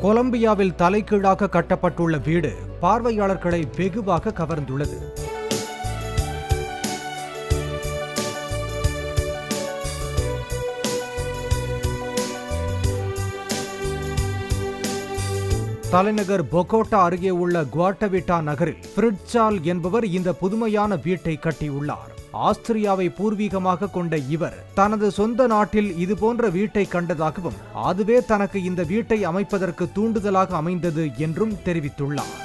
கொலம்பியாவில் தலைகீழாக கட்டப்பட்டுள்ள வீடு பார்வையாளர்களை வெகுவாக கவர்ந்துள்ளது. தலைநகர் பொகோட்டா அருகே உள்ள குவாட்டவிட்டா நகரில் ஃப்ரிட்சால் என்பவர் இந்த புதுமையான வீட்டை கட்டியுள்ளார். ஆஸ்திரியாவை பூர்வீகமாக கொண்ட இவர் தனது சொந்த நாட்டில் இதுபோன்ற வீட்டை கண்டதாகவும் அதுவே தனக்கு இந்த வீட்டை அமைப்பதற்கு தூண்டுதலாக அமைந்தது என்றும் தெரிவித்துள்ளார்.